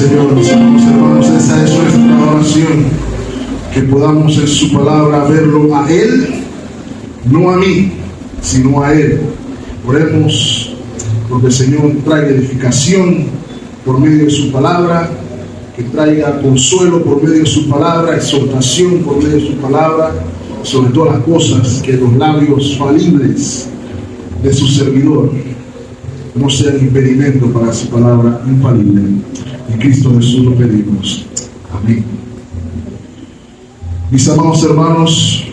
Señor. Mis hermanos, esa es nuestra oración, que podamos en su palabra verlo a Él, no a mí, sino a Él. Oremos porque el Señor traiga edificación por medio de su palabra, que traiga consuelo por medio de su palabra, exhortación por medio de su palabra, sobre todas las cosas, que los labios falibles de su servidor no sean impedimento para su palabra infalible. En Cristo Jesús lo pedimos. Amén. Mis amados hermanos,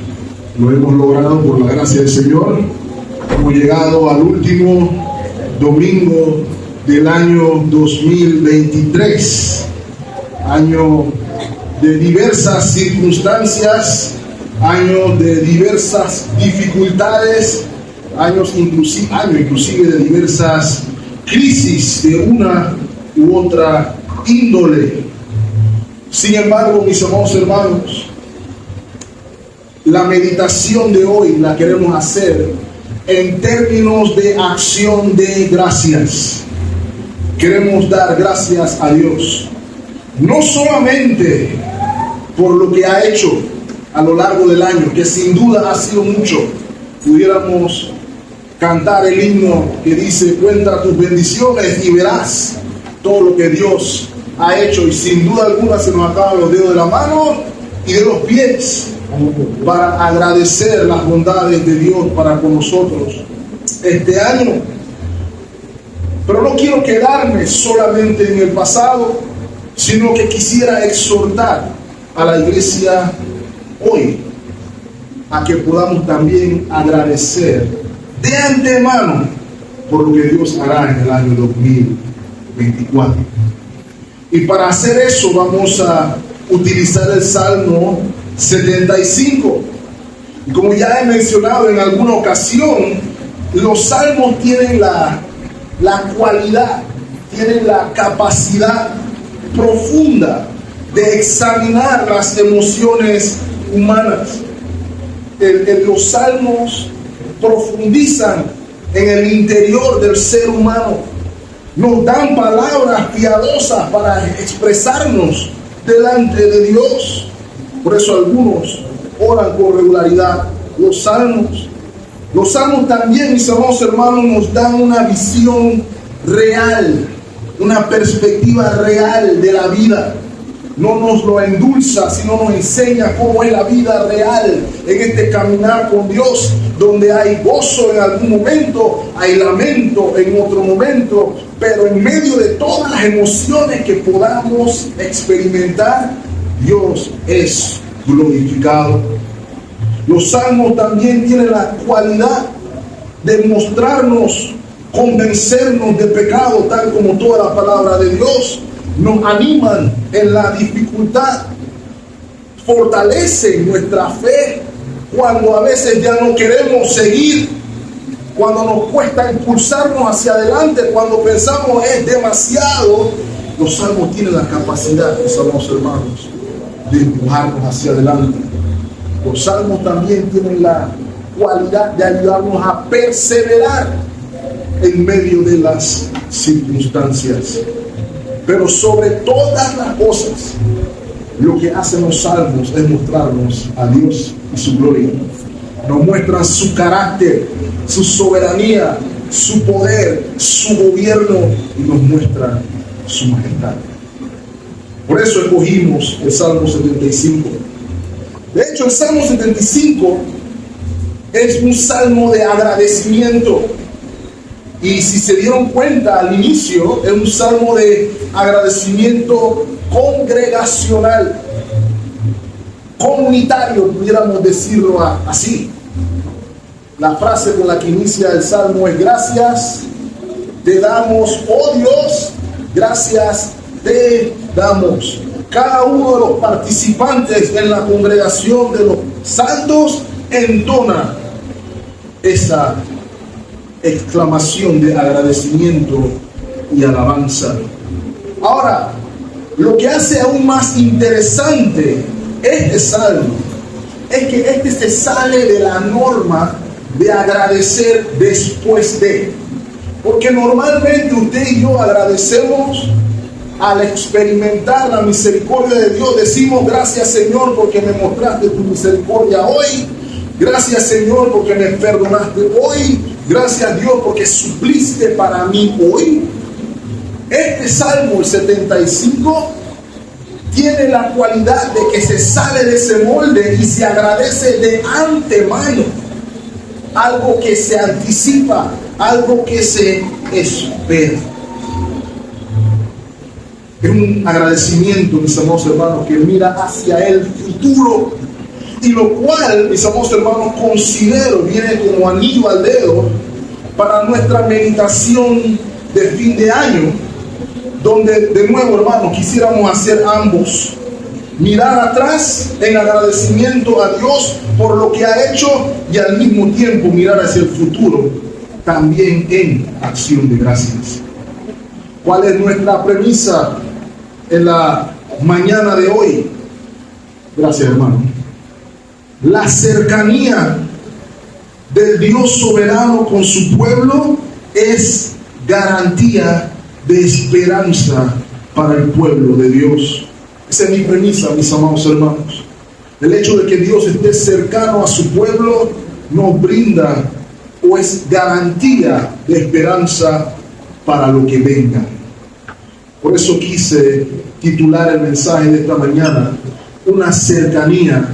lo hemos logrado por la gracia del Señor. Hemos llegado al último domingo del año 2023, año de diversas circunstancias, año de diversas dificultades, año inclusive de diversas crisis de una u otra índole. Sin embargo, mis amados hermanos, la meditación de hoy la queremos hacer en términos de acción de gracias. Queremos dar gracias a Dios, no solamente por lo que ha hecho a lo largo del año, que sin duda ha sido mucho. Pudiéramos cantar el himno que dice: cuenta tus bendiciones y verás todo lo que Dios ha hecho, y sin duda alguna se nos acaban los dedos de la mano y de los pies para agradecer las bondades de Dios para con nosotros este año. Pero no quiero quedarme solamente en el pasado, sino que quisiera exhortar a la iglesia hoy a que podamos también agradecer de antemano por lo que Dios hará en el año 2024. Y para hacer eso vamos a utilizar el Salmo 75. Y como ya he mencionado en alguna ocasión, los salmos tienen la cualidad, tienen la capacidad profunda de examinar las emociones humanas. Los salmos profundizan en el interior del ser humano, nos dan palabras piadosas para expresarnos delante de Dios. Por eso algunos oran con regularidad los salmos. Los salmos también, mis amados hermanos, nos dan una visión real, una perspectiva real de la vida. No nos lo endulza, sino nos enseña cómo es la vida real en este caminar con Dios, donde hay gozo en algún momento, hay lamento en otro momento, pero en medio de todas las emociones que podamos experimentar, Dios es glorificado. Los salmos también tienen la cualidad de mostrarnos, convencernos de pecado, tal como toda la palabra de Dios. Nos animan en la dificultad, fortalecen nuestra fe cuando a veces ya no queremos seguir, cuando nos cuesta impulsarnos hacia adelante, cuando pensamos es demasiado. Los salmos tienen la capacidad, mis amados hermanos, de empujarnos hacia adelante. Los salmos también tienen la cualidad de ayudarnos a perseverar en medio de las circunstancias. Pero sobre todas las cosas, lo que hacen los salmos es mostrarnos a Dios y su gloria. Nos muestran su carácter, su soberanía, su poder, su gobierno, y nos muestran su majestad. Por eso escogimos el Salmo 75. De hecho, el Salmo 75 es un salmo de agradecimiento. Y si se dieron cuenta al inicio, es un salmo de agradecimiento congregacional, comunitario, pudiéramos decirlo así. La frase con la que inicia el salmo es: gracias te damos, oh Dios, gracias te damos. Cada uno de los participantes en la congregación de los santos entona esa exclamación de agradecimiento y alabanza. Ahora, lo que hace aún más interesante este salmo es que este se sale de la norma de agradecer después de. Porque normalmente usted y yo agradecemos al experimentar la misericordia de Dios, decimos: gracias, Señor, porque me mostraste tu misericordia hoy. Gracias, Señor, porque me perdonaste hoy. Gracias, Dios, porque supliste para mí hoy. Este Salmo, el 75, tiene la cualidad de que se sale de ese molde y se agradece de antemano. Algo que se anticipa, algo que se espera. Es un agradecimiento, mis amados hermanos, que mira hacia el futuro, y lo cual, mis amados hermanos, considero viene como anillo al dedo para nuestra meditación de fin de año, donde de nuevo, hermanos, quisiéramos hacer ambos: mirar atrás en agradecimiento a Dios por lo que ha hecho, y al mismo tiempo mirar hacia el futuro también en acción de gracias. ¿Cuál es nuestra premisa en la mañana de hoy? Gracias, hermano. La cercanía del Dios soberano con su pueblo es garantía de esperanza para el pueblo de Dios. Esa es mi premisa, mis amados hermanos. El hecho de que Dios esté cercano a su pueblo nos brinda o es garantía de esperanza para lo que venga. Por eso quise titular el mensaje de esta mañana: una cercanía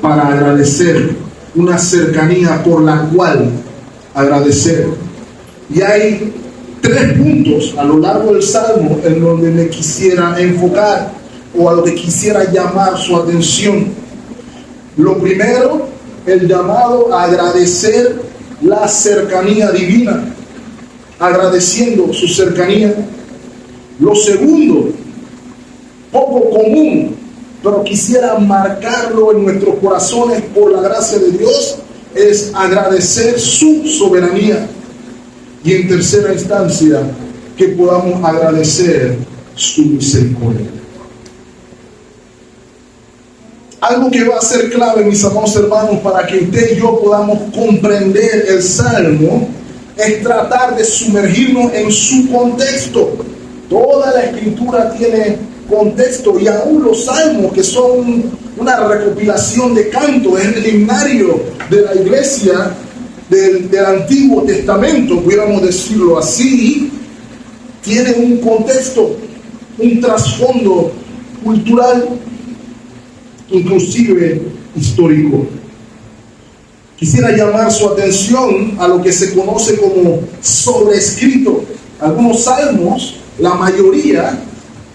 para agradecer, una cercanía por la cual agradecer. Y hay 3 puntos a lo largo del Salmo en donde me quisiera enfocar, o a lo que quisiera llamar su atención. Lo primero, el llamado a agradecer la cercanía divina, agradeciendo su cercanía. Lo segundo, poco común, pero quisiera marcarlo en nuestros corazones por la gracia de Dios, es agradecer su soberanía. Y en tercera instancia, que podamos agradecer su misericordia. Algo que va a ser clave, mis amados hermanos, para que usted y yo podamos comprender el Salmo, es tratar de sumergirnos en su contexto. Toda la Escritura tiene contexto, y aún los salmos, que son una recopilación de cantos, es el himnario de la iglesia del Antiguo Testamento, pudiéramos decirlo así, tiene un contexto, un trasfondo cultural, inclusive histórico. Quisiera llamar su atención a lo que se conoce como sobrescrito. Algunos salmos, la mayoría,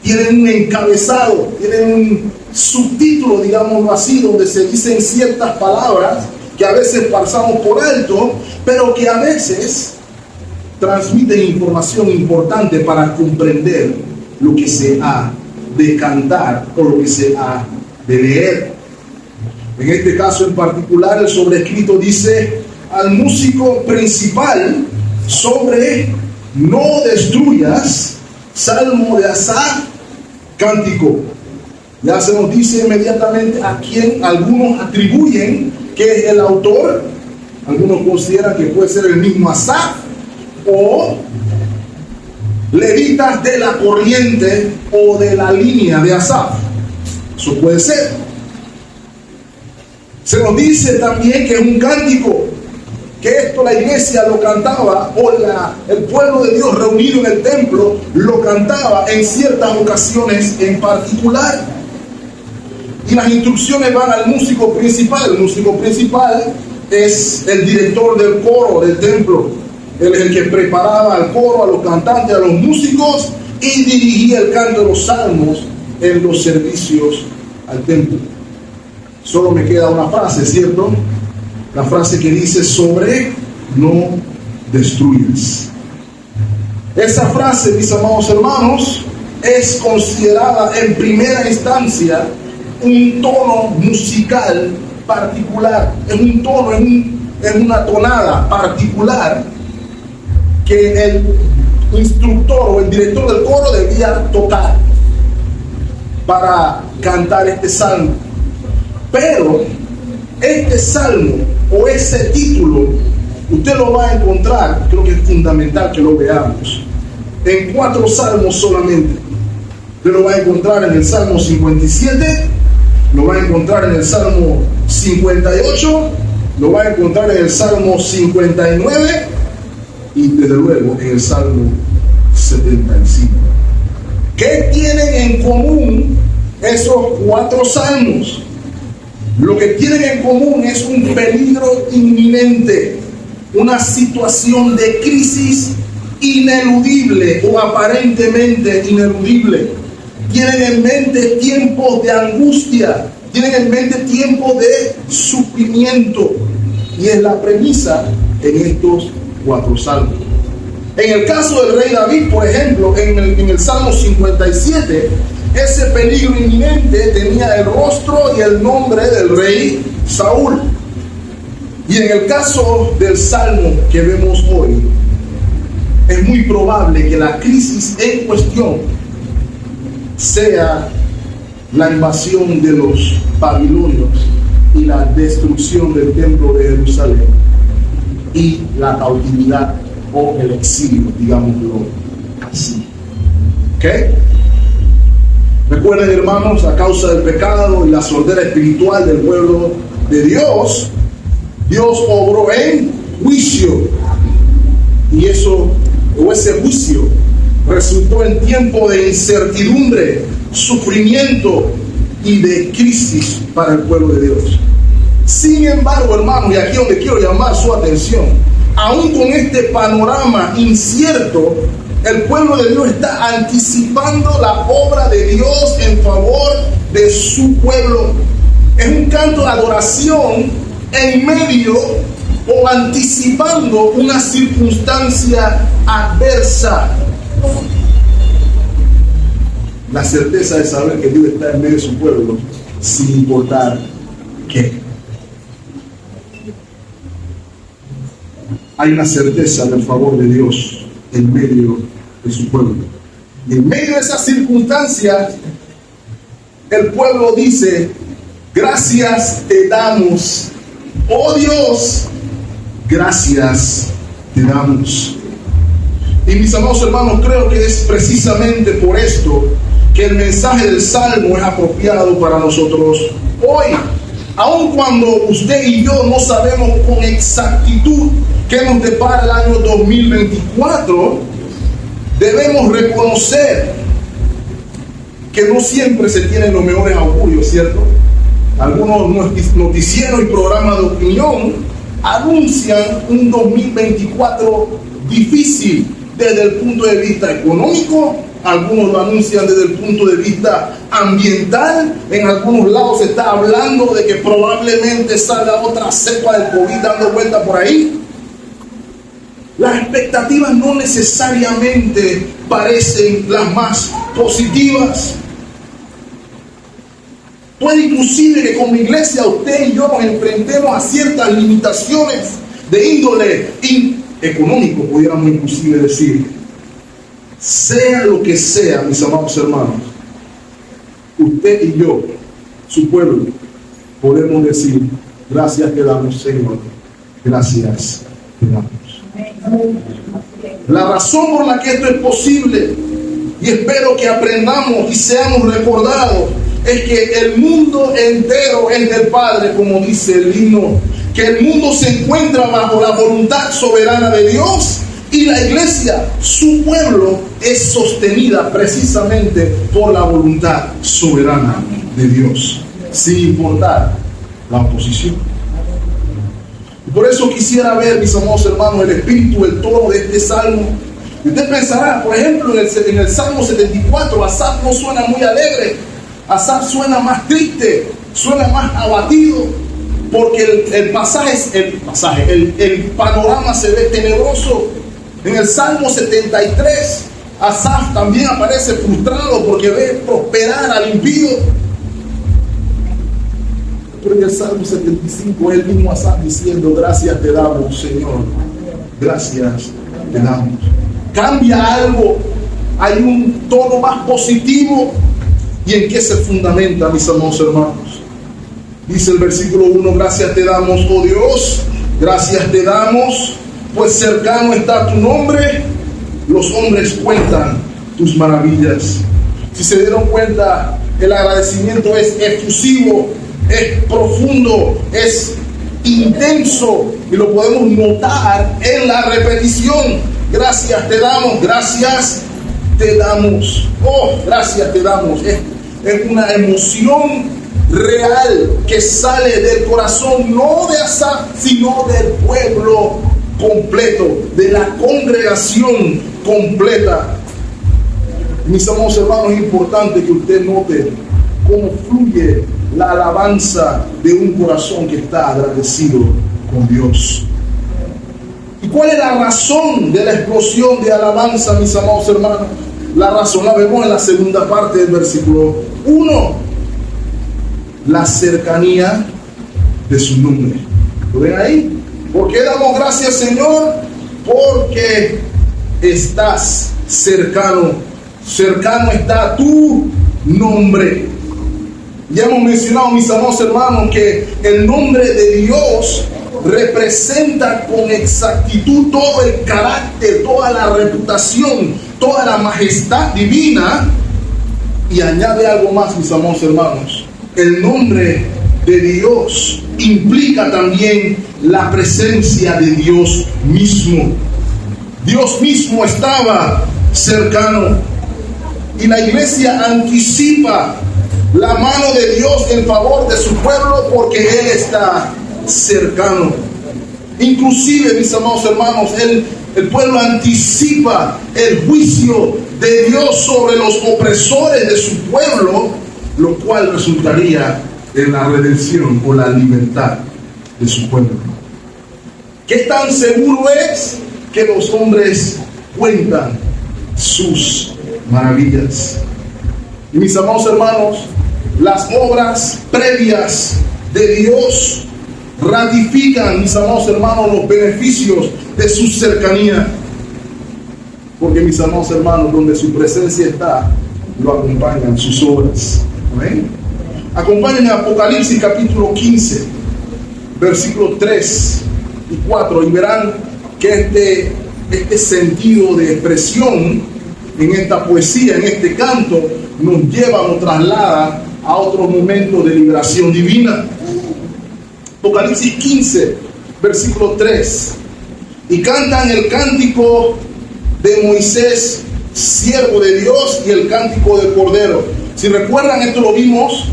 tienen un encabezado, tienen un subtítulo, digámoslo así, donde se dicen ciertas palabras que a veces pasamos por alto, pero que a veces transmiten información importante para comprender lo que se ha de cantar o lo que se ha de leer. En este caso en particular, el sobrescrito dice al músico principal sobre no destruyas, salmo de Asaf, cántico. Ya se nos dice inmediatamente a quien algunos atribuyen que es el autor. Algunos consideran que puede ser el mismo Asaf o levitas de la corriente o de la línea de Asaf. Eso puede ser. Se nos dice también que es un cántico, que esto la iglesia lo cantaba, o el pueblo de Dios reunido en el templo lo cantaba en ciertas ocasiones en particular. Y las instrucciones van al músico principal. El músico principal es el director del coro del templo. Él es el que preparaba al coro, a los cantantes, a los músicos, y dirigía el canto de los salmos en los servicios al templo. Solo me queda una frase, ¿cierto? La frase que dice sobre no destruyas. Esa frase, mis amados hermanos, es considerada en primera instancia un tono musical particular. Es un tono, es una tonada particular que el instructor o el director del coro debía tocar para cantar este salmo. Pero este salmo o ese título usted lo va a encontrar, creo que es fundamental que lo veamos, en 4 salmos solamente. Usted lo va a encontrar en el Salmo 57, lo va a encontrar en el Salmo 58, lo va a encontrar en el Salmo 59 y desde luego en el Salmo 75. ¿Qué tienen en común esos 4 salmos? Lo que tienen en común es un peligro inminente, una situación de crisis ineludible o aparentemente ineludible. Tienen en mente tiempos de angustia, tienen en mente tiempos de sufrimiento, y es la premisa en estos 4 salmos. En el caso del rey David, por ejemplo, en el Salmo 57, ese peligro inminente tenía el rostro y el nombre del rey Saúl. Y en el caso del Salmo que vemos hoy, es muy probable que la crisis en cuestión sea la invasión de los babilonios y la destrucción del templo de Jerusalén y la cautividad o el exilio, digámoslo así. ¿Ok? Recuerden, hermanos, a causa del pecado y la sordera espiritual del pueblo de Dios, Dios obró en juicio, y ese juicio resultó en tiempo de incertidumbre, sufrimiento y de crisis para el pueblo de Dios. Sin embargo, hermanos, y aquí es donde quiero llamar su atención, aún con este panorama incierto, el pueblo de Dios está anticipando la obra de Dios en favor de su pueblo. Es un canto de adoración en medio o anticipando una circunstancia adversa. La certeza de saber que Dios está en medio de su pueblo, sin importar qué. Hay una certeza del favor de Dios en medio de su pueblo. Y en medio de esas circunstancias, el pueblo dice: gracias te damos, oh Dios, gracias te damos. Y mis amados hermanos, creo que es precisamente por esto que el mensaje del Salmo es apropiado para nosotros hoy. Aun cuando usted y yo no sabemos con exactitud qué nos depara el año 2024, debemos reconocer que no siempre se tienen los mejores augurios, ¿cierto? Algunos noticieros y programas de opinión anuncian un 2024 difícil desde el punto de vista económico. Algunos lo anuncian desde el punto de vista ambiental. En algunos lados se está hablando de que probablemente salga otra cepa del COVID dando vuelta por ahí. Las expectativas no necesariamente parecen las más positivas. Puede inclusive que como iglesia usted y yo nos enfrentemos a ciertas limitaciones de índole económico, pudiéramos inclusive decir. Sea lo que sea, mis amados hermanos, usted y yo, su pueblo, podemos decir: gracias te damos, Señor, gracias te damos. La razón por la que esto es posible, y espero que aprendamos y seamos recordados, es que el mundo entero es del Padre, como dice el himno, que el mundo se encuentra bajo la voluntad soberana de Dios, y la iglesia, su pueblo, es sostenida precisamente por la voluntad soberana de Dios, sin importar la oposición. Y por eso quisiera ver, mis amados hermanos, el espíritu, el tono de este salmo. Y usted pensará, por ejemplo, en el Salmo 74, Asaf no suena muy alegre. Asaf suena más triste, suena más abatido, porque el panorama se ve tenebroso. En el Salmo 73, Asaf también aparece frustrado porque ve prosperar al impío. Pero en el Salmo 75 es el mismo Asaf diciendo: gracias te damos, Señor, gracias te damos. Cambia algo, hay un tono más positivo. ¿Y en qué se fundamenta, mis amados hermanos? Dice el versículo 1: gracias te damos, oh Dios, gracias te damos, pues cercano está tu nombre, los hombres cuentan tus maravillas. Si se dieron cuenta, el agradecimiento es efusivo, es profundo, es intenso y lo podemos notar en la repetición. Gracias te damos, gracias te damos. Oh, gracias te damos. Es una emoción real que sale del corazón, no de Asaf, sino del pueblo completo, de la congregación completa. Mis amados hermanos, es importante que usted note cómo fluye la alabanza de un corazón que está agradecido con Dios. ¿Y cuál es la razón de la explosión de alabanza, mis amados hermanos? La razón la vemos en la segunda parte del versículo 1. La cercanía de su nombre. ¿Lo ven ahí? ¿Por qué damos gracias, Señor? Porque estás cercano. Cercano está tu nombre. Ya hemos mencionado, mis amados hermanos, que el nombre de Dios representa con exactitud todo el carácter, toda la reputación, toda la majestad divina. Y añade algo más, mis amados hermanos. El nombre de Dios implica también la presencia de Dios mismo. Dios mismo estaba cercano. Y la iglesia anticipa la mano de Dios en favor de su pueblo porque Él está cercano. Inclusive, mis amados hermanos, el pueblo anticipa el juicio de Dios sobre los opresores de su pueblo, lo cual resultaría en la redención o la libertad de su pueblo. ¿Qué tan seguro es que los hombres cuentan sus maravillas? Y mis amados hermanos, las obras previas de Dios ratifican, mis amados hermanos, los beneficios de su cercanía. Porque, mis amados hermanos, donde su presencia está, lo acompañan sus obras. ¿Amén? Acompáñenme a Apocalipsis capítulo 15, versículos 3 y 4, y verán que este sentido de expresión en esta poesía, en este canto, nos lleva, nos traslada a otro momento de liberación divina. Apocalipsis 15, versículo 3. Y cantan el cántico de Moisés, siervo de Dios, y el cántico del Cordero. Si recuerdan, esto lo vimos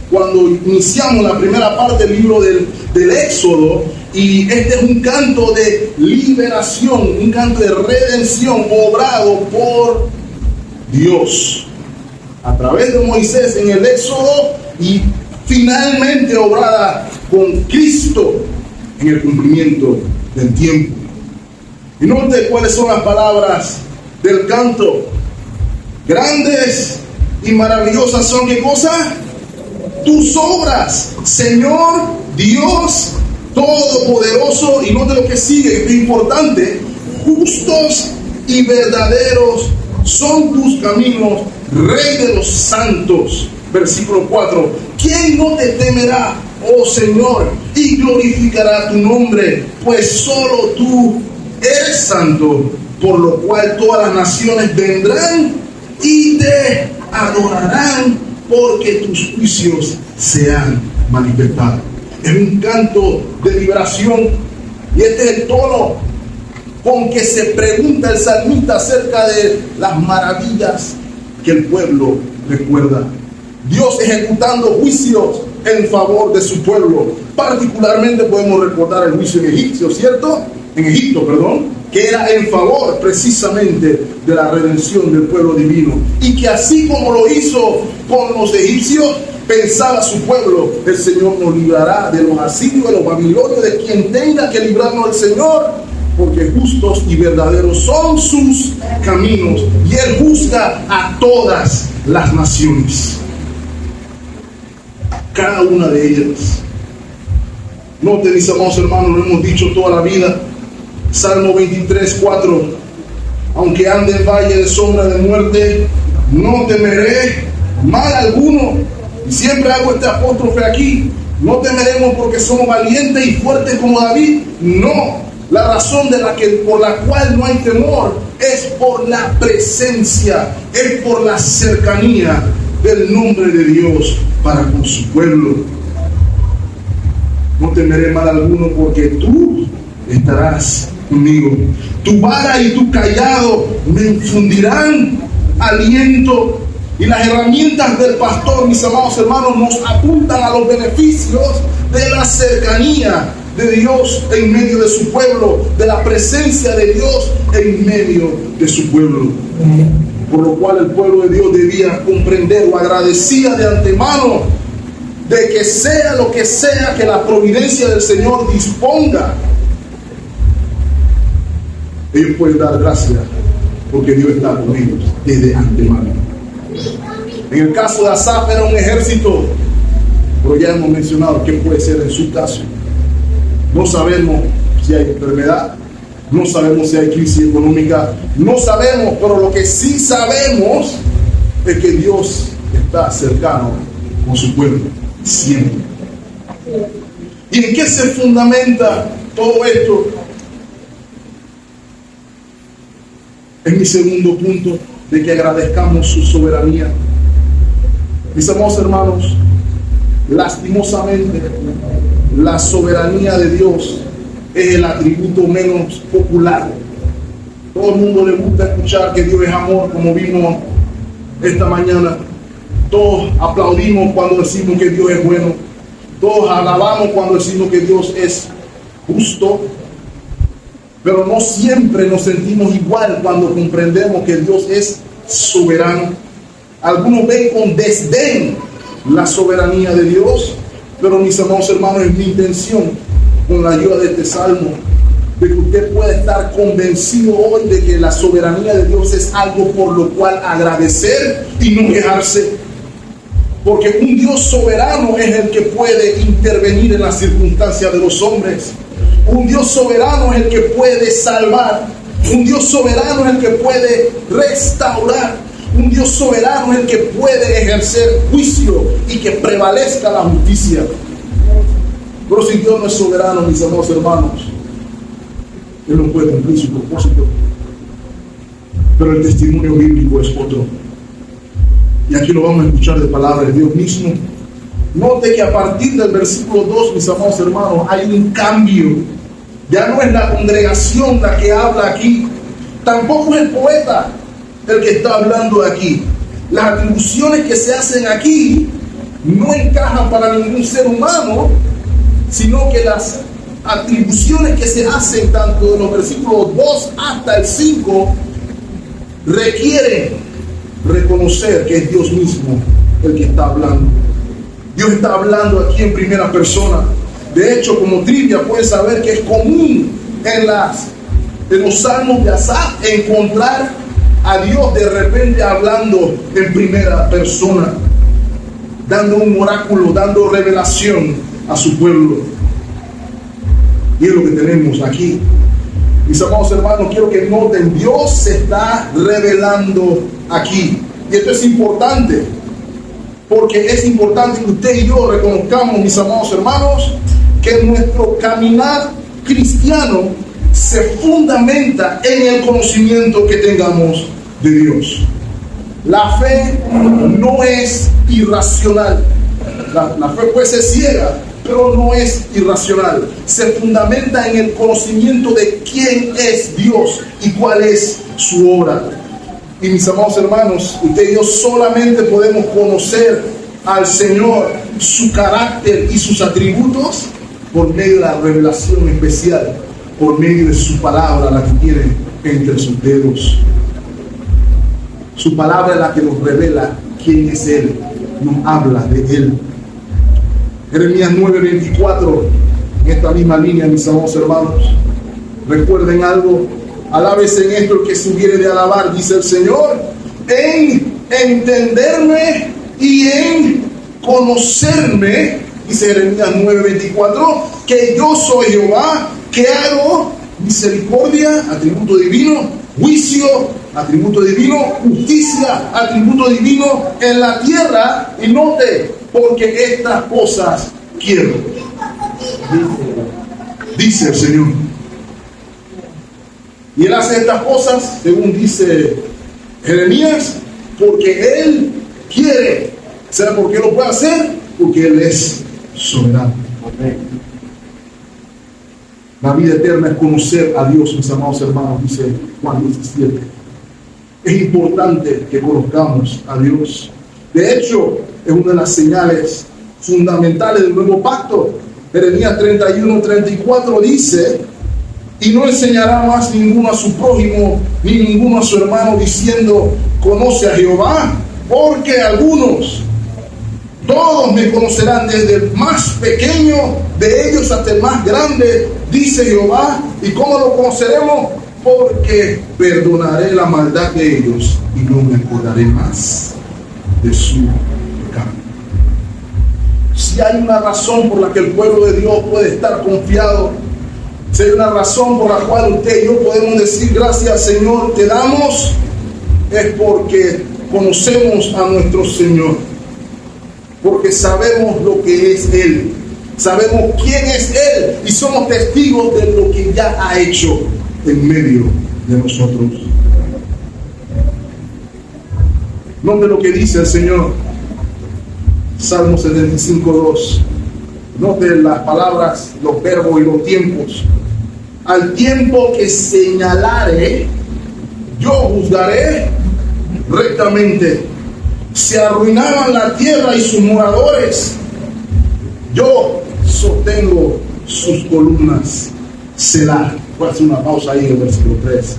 cuando iniciamos la primera parte del libro del Éxodo. Y este es un canto de liberación, un canto de redención obrado por Dios a través de Moisés en el Éxodo y finalmente obrada con Cristo en el cumplimiento del tiempo. Y note cuáles son las palabras del canto. Grandes y maravillosas son, ¿qué cosa? Tus obras, Señor Dios Todopoderoso. Y note lo que sigue, que es importante. Justos y verdaderos son tus caminos, Rey de los santos. Versículo 4. ¿Quién no te temerá, oh Señor, y glorificará tu nombre? Pues solo tú eres santo, por lo cual todas las naciones vendrán y te adorarán, porque tus juicios se han manifestado. Es un canto de liberación, y este es el tono con que se pregunta el salmista acerca de las maravillas que el pueblo recuerda. Dios ejecutando juicios en favor de su pueblo. Particularmente podemos recordar el juicio en Egipto, ¿cierto? En Egipto, que era en favor precisamente de la redención del pueblo divino. Y que así como lo hizo con los egipcios, pensaba su pueblo: el Señor nos librará de los asirios, de los babilonios, de quien tenga que librarnos el Señor, porque justos y verdaderos son sus caminos, y Él juzga a todas las naciones, cada una de ellas. Noten, mis amados hermanos, lo hemos dicho toda la vida. Salmo 23, 4. Aunque ande en valle de sombra de muerte, no temeré mal alguno. Y siempre hago este apóstrofe aquí: no temeremos porque somos valientes y fuertes como David. No, La razón por la cual no hay temor es por la presencia, es por la cercanía del nombre de Dios para con su pueblo. No temeré mal alguno porque tú estarás conmigo. Tu vara y tu cayado me infundirán aliento. Y las herramientas del pastor, mis amados hermanos, nos apuntan a los beneficios de la cercanía de Dios en medio de su pueblo, de la presencia de Dios en medio de su pueblo. Por lo cual el pueblo de Dios debía comprender o agradecía de antemano de que sea lo que sea que la providencia del Señor disponga, ellos pueden dar gracias porque Dios está con ellos desde antemano. En el caso de Asaf era un ejército, pero ya hemos mencionado qué puede ser en su caso. No sabemos si hay enfermedad, no sabemos si hay crisis económica, no sabemos, pero lo que sí sabemos es que Dios está cercano con su pueblo, siempre. ¿Y en qué se fundamenta todo esto? Es mi segundo punto, de que agradezcamos su soberanía. Mis amados hermanos, lastimosamente, la soberanía de Dios es el atributo menos popular. Todo el mundo le gusta escuchar que Dios es amor, como vimos esta mañana. Todos aplaudimos cuando decimos que Dios es bueno. Todos alabamos cuando decimos que Dios es justo. Pero no siempre nos sentimos igual cuando comprendemos que Dios es soberano. Algunos ven con desdén la soberanía de Dios, pero mis amados hermanos, es mi intención, con la ayuda de este salmo, de que usted pueda estar convencido hoy de que la soberanía de Dios es algo por lo cual agradecer y no quejarse. Porque un Dios soberano es el que puede intervenir en las circunstancias de los hombres. Un Dios soberano es el que puede salvar. Un Dios soberano es el que puede restaurar. Un Dios soberano es el que puede ejercer juicio y que prevalezca la justicia. Pero si Dios no es soberano, mis amados hermanos, Él no puede cumplir su propósito. Pero el testimonio bíblico es otro. Y aquí lo vamos a escuchar de palabra de Dios mismo. Note que a partir del versículo 2, mis amados hermanos, hay un cambio. Ya no es la congregación la que habla aquí. Tampoco es el poeta el que está hablando aquí. Las atribuciones que se hacen aquí no encajan para ningún ser humano, sino que las atribuciones que se hacen tanto de los versículos 2 hasta el 5 requieren reconocer que es Dios mismo el que está hablando. Dios está hablando aquí en primera persona. De hecho, como trivia, puedes saber que es común en los salmos de Asaf encontrar a Dios de repente hablando en primera persona, dando un oráculo, dando revelación a su pueblo. Y es lo que tenemos aquí. Mis amados hermanos, quiero que noten, Dios se está revelando aquí. Y esto es importante, porque es importante que usted y yo reconozcamos, mis amados hermanos, que nuestro caminar cristiano se fundamenta en el conocimiento que tengamos de Dios. La fe no es irracional. La fe puede ser ciega, pero no es irracional. Se fundamenta en el conocimiento de quién es Dios y cuál es su obra. Y mis amados hermanos, usted y yo solamente podemos conocer al Señor, su carácter y sus atributos por medio de la revelación especial, por medio de su palabra, la que tiene entre sus dedos. Su palabra es la que nos revela quién es Él, nos habla de Él. Jeremías 9:24, en esta misma línea, mis amados hermanos, recuerden algo: alábese en esto el que se hubiere de alabar, dice el Señor, en entenderme y en conocerme, dice Jeremías 9:24, que yo soy Jehová, que hago misericordia, atributo divino, juicio, atributo divino, justicia, atributo divino en la tierra. Y note, porque estas cosas quiero, dice el Señor. Y Él hace estas cosas, según dice Jeremías, porque Él quiere. ¿Sabe por qué lo puede hacer? Porque Él es soberano. Amén. La vida eterna es conocer a Dios, mis amados hermanos, dice Juan 17. Es importante que conozcamos a Dios. De hecho, es una de las señales fundamentales del nuevo pacto. Jeremías 31:34 dice: y no enseñará más ninguno a su prójimo, ni ninguno a su hermano, diciendo, conoce a Jehová, porque algunos, todos me conocerán, desde el más pequeño de ellos hasta el más grande, dice Jehová. ¿Y cómo lo conoceremos? Porque perdonaré la maldad de ellos y no me acordaré más de su pecado. Si hay una razón por la que el pueblo de Dios puede estar confiado, si hay una razón por la cual usted y yo podemos decir gracias, Señor, te damos, es porque conocemos a nuestro Señor, porque sabemos lo que es Él, sabemos quién es Él y somos testigos de lo que ya ha hecho en medio de nosotros. Note lo que dice el Señor, Salmo 75:2. Note las palabras, los verbos y los tiempos. Al tiempo que señalare, yo juzgaré rectamente. Se arruinaban la tierra y sus moradores, yo sostengo sus columnas. Selah. Voy a hacer una pausa ahí en el versículo 3.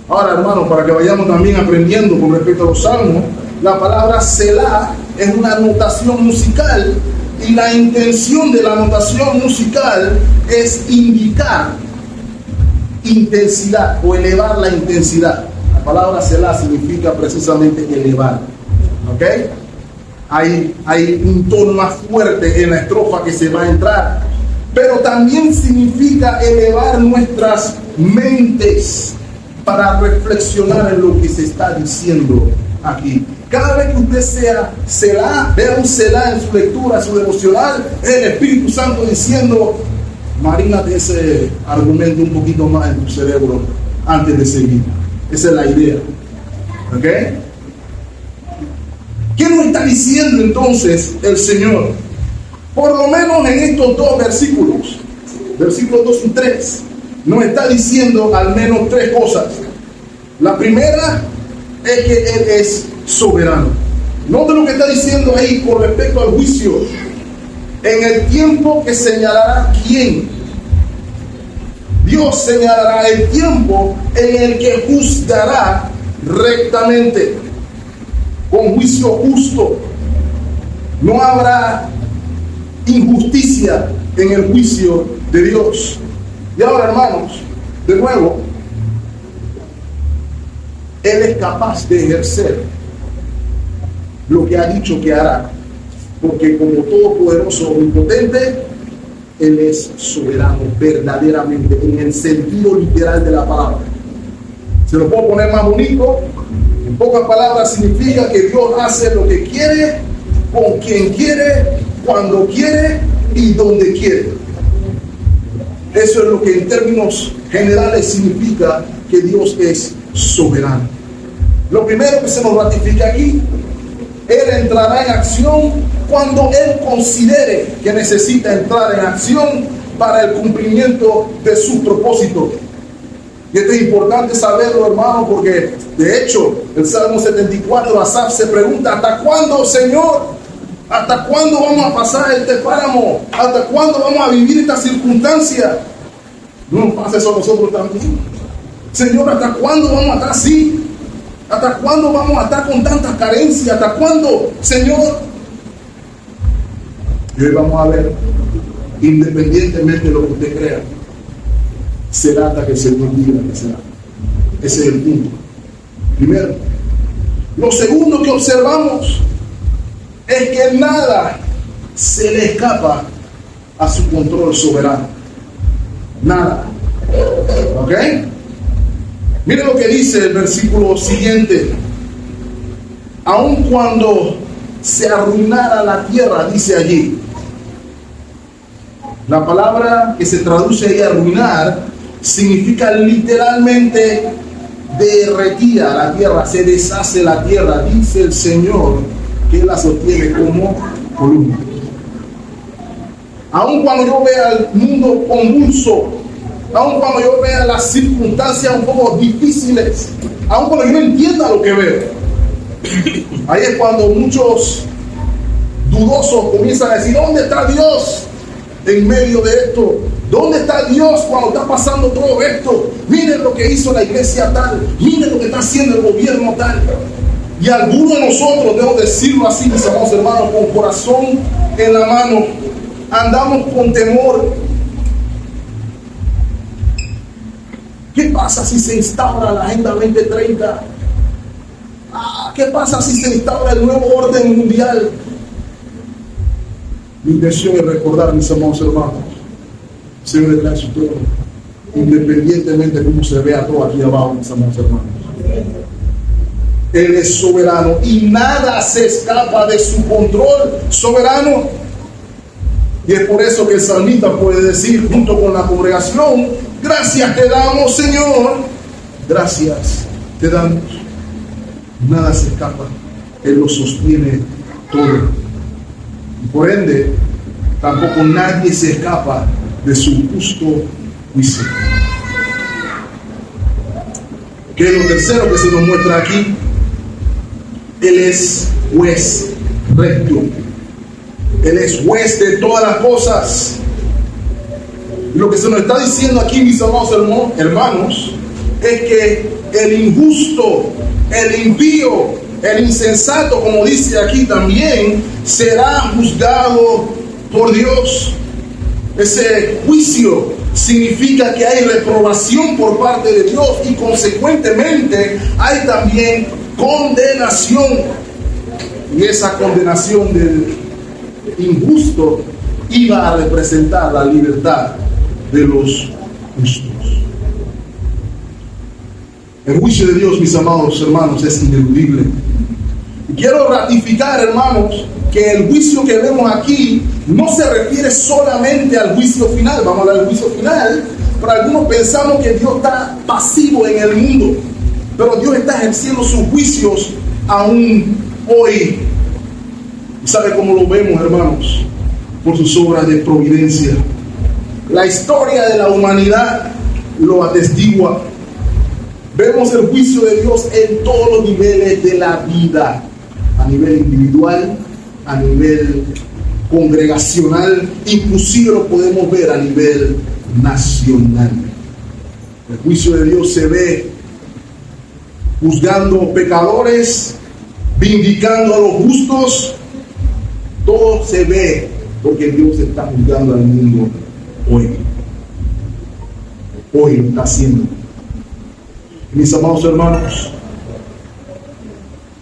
Ahora, hermanos, para que vayamos también aprendiendo con respecto a los salmos, la palabra Selah es una notación musical, y la intención de la notación musical es indicar intensidad o elevar la intensidad. La palabra Selah significa precisamente elevar. ¿Ok? Hay un tono más fuerte en la estrofa que se va a entrar, pero también significa elevar nuestras mentes para reflexionar en lo que se está diciendo aquí. Cada vez que usted sea Selah, vea un Selah en su lectura, su devocional, es el Espíritu Santo diciendo, marínate ese argumento un poquito más en tu cerebro antes de seguir. Esa es la idea. ¿Ok? ¿Qué nos está diciendo entonces el Señor? Por lo menos en estos dos versículos, versículos 2 y 3, nos está diciendo al menos tres cosas. La primera es que Él es soberano. Note lo que está diciendo ahí con respecto al juicio. En el tiempo que señalará quién. Dios señalará el tiempo en el que juzgará rectamente, con juicio justo. No habrá injusticia en el juicio de Dios. Y ahora, hermanos, de nuevo, Él es capaz de ejercer lo que ha dicho que hará, porque como todopoderoso, omnipotente, Él es soberano verdaderamente, en el sentido literal de la palabra. Se lo puedo poner más bonito. En pocas palabras, significa que Dios hace lo que quiere, con quien quiere, cuando quiere y donde quiere. Eso es lo que en términos generales significa que Dios es soberano. Lo primero que se nos ratifica aquí, Él entrará en acción cuando Él considere que necesita entrar en acción para el cumplimiento de su propósito. Y esto es importante saberlo, hermano, porque de hecho el Salmo 74, Asaf se pregunta: ¿hasta cuándo, Señor? ¿Hasta cuándo vamos a pasar este páramo? ¿Hasta cuándo vamos a vivir esta circunstancia? ¿No nos pasa eso a nosotros también? Señor, ¿hasta cuándo vamos a estar así? ¿Hasta cuándo vamos a estar con tantas carencias? ¿Hasta cuándo, Señor? Y hoy vamos a ver, independientemente de lo que usted crea, será hasta que el Señor diga que será. Ese es el punto. Primero. Lo segundo que observamos es que nada se le escapa a su control soberano. Nada. ¿Ok? Mire lo que dice el versículo siguiente. Aun cuando se arruinara la tierra, dice allí. La palabra que se traduce ahí arruinar significa literalmente derretida la tierra, se deshace la tierra. Dice el Señor que Él la sostiene como columna. Aun cuando yo vea el mundo convulso, aun cuando yo vea las circunstancias un poco difíciles, aun cuando yo no entienda lo que veo, ahí es cuando muchos dudosos comienzan a decir: ¿dónde está Dios en medio de esto? ¿Dónde está Dios cuando está pasando todo esto? Miren lo que hizo la iglesia tal, miren lo que está haciendo el gobierno tal. Y algunos de nosotros, debo decirlo así, mis amados hermanos, con corazón en la mano, andamos con temor. ¿Qué pasa si se instaura la Agenda 2030? ¿Qué pasa si se instaura el nuevo orden mundial? Mi intención es recordar, mis amados hermanos, Señor está en su trono, independientemente de cómo se vea todo aquí abajo, mis amados hermanos. Él es soberano y nada se escapa de su control soberano. Y es por eso que el salmista puede decir junto con la congregación: gracias te damos, Señor, gracias te damos. Nada se escapa, Él lo sostiene todo. Y por ende, tampoco nadie se escapa de su justo juicio. ¿Qué es lo tercero que se nos muestra aquí? Él es juez recto. Él es juez de todas las cosas. Lo que se nos está diciendo aquí, mis amados hermanos, es que el injusto, el impío, el insensato, como dice aquí también, será juzgado por Dios. Ese juicio significa que hay reprobación por parte de Dios y consecuentemente hay también condenación. Y esa condenación del injusto iba a representar la libertad de los justos. El juicio de Dios, mis amados hermanos, es ineludible. Y quiero ratificar, hermanos, que el juicio que vemos aquí no se refiere solamente al juicio final. Vamos a hablar del juicio final, pero algunos pensamos que Dios está pasivo en el mundo, pero Dios está ejerciendo sus juicios aún hoy. ¿Y sabe cómo lo vemos, hermanos? Por sus obras de providencia. La historia de la humanidad lo atestigua. Vemos el juicio de Dios en todos los niveles de la vida, a nivel individual, a nivel congregacional, inclusive lo podemos ver a nivel nacional. El juicio de Dios se ve juzgando pecadores, vindicando a los justos. Todo se ve porque Dios está juzgando al mundo hoy. Hoy lo está haciendo. Mis amados hermanos,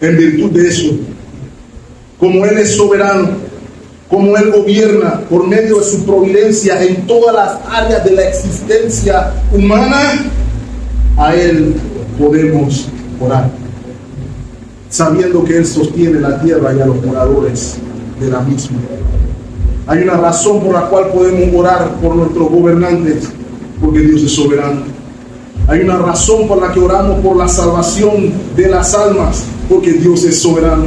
en virtud de eso, como Él es soberano, como Él gobierna por medio de su providencia en todas las áreas de la existencia humana, a Él podemos orar, sabiendo que Él sostiene la tierra y a los moradores de la misma. Hay una razón por la cual podemos orar por nuestros gobernantes, porque Dios es soberano. Hay una razón por la que oramos por la salvación de las almas, porque Dios es soberano.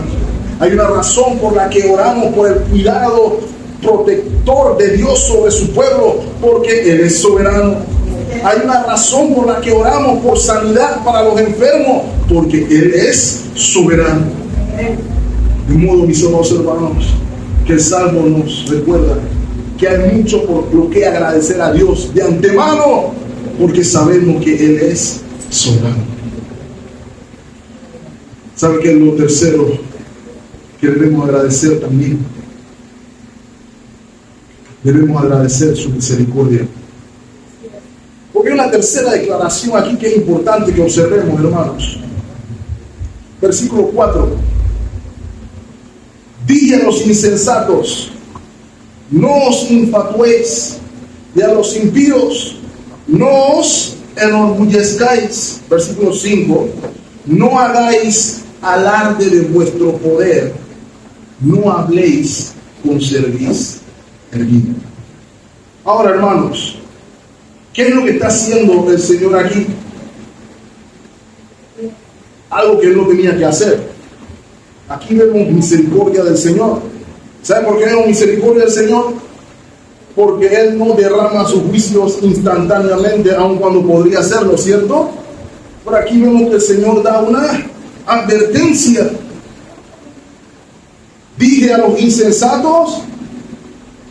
Hay una razón por la que oramos por el cuidado protector de Dios sobre su pueblo, porque Él es soberano. Hay una razón por la que oramos por sanidad para los enfermos, porque Él es soberano. De modo, mis amados hermanos, que el Salmo nos recuerda que hay mucho por lo que agradecer a Dios de antemano, porque sabemos que Él es soberano. ¿Sabe qué es lo tercero que debemos agradecer también? Debemos agradecer su misericordia. Porque hay una tercera declaración aquí que es importante que observemos, hermanos. Versículo 4. Dije a los insensatos: no os infatuéis, y a los impíos: no os enorgullezcáis. Versículo 5. No hagáis alarde de vuestro poder, no habléis con cerviz erguida. Ahora, hermanos, ¿Qué es lo que está haciendo el Señor aquí? Algo que Él no tenía que hacer. Aquí vemos misericordia del Señor. ¿Sabe por qué vemos misericordia del Señor? Porque Él no derrama sus juicios instantáneamente, aun cuando podría hacerlo, ¿cierto? Por aquí vemos que el Señor da una advertencia. Dije a los insensatos,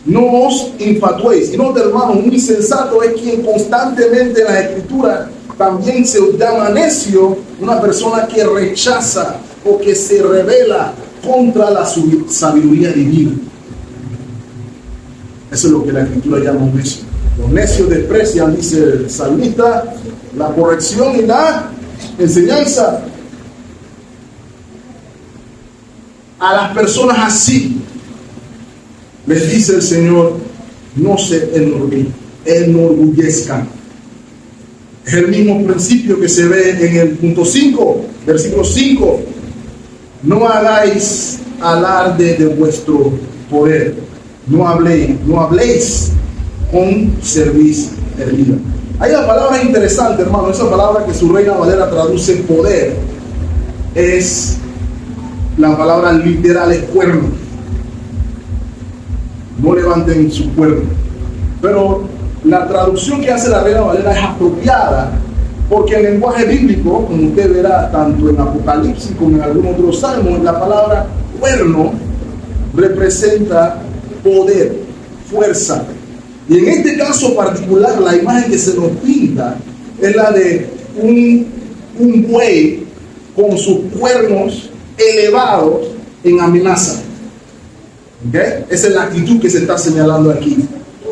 no os infatuéis. Y no, hermanos, un insensato es quien constantemente en la Escritura también se llama necio, una persona que rechaza o que se revela contra la sabiduría divina. Eso es lo que la Escritura llama un necio. Los necios desprecian, dice el salmista, la corrección y la enseñanza. A las personas así les dice el Señor, no se enorgullezcan. Es el mismo principio que se ve en el punto 5, versículo 5. No hagáis alarde de vuestro poder. No habléis con cerviz herida. Hay una palabra interesante, hermano. Esa palabra que su Reina Valera traduce poder es la palabra literal, es cuerno. No levanten su cuerno. Pero la traducción que hace la Reina Valera es apropiada, porque en el lenguaje bíblico, como usted verá tanto en Apocalipsis como en algún otro salmo, la palabra cuerno representa poder, fuerza. Y en este caso particular, la imagen que se nos pinta es la de un buey con sus cuernos elevados en amenaza. ¿Okay? Esa es la actitud que se está señalando aquí.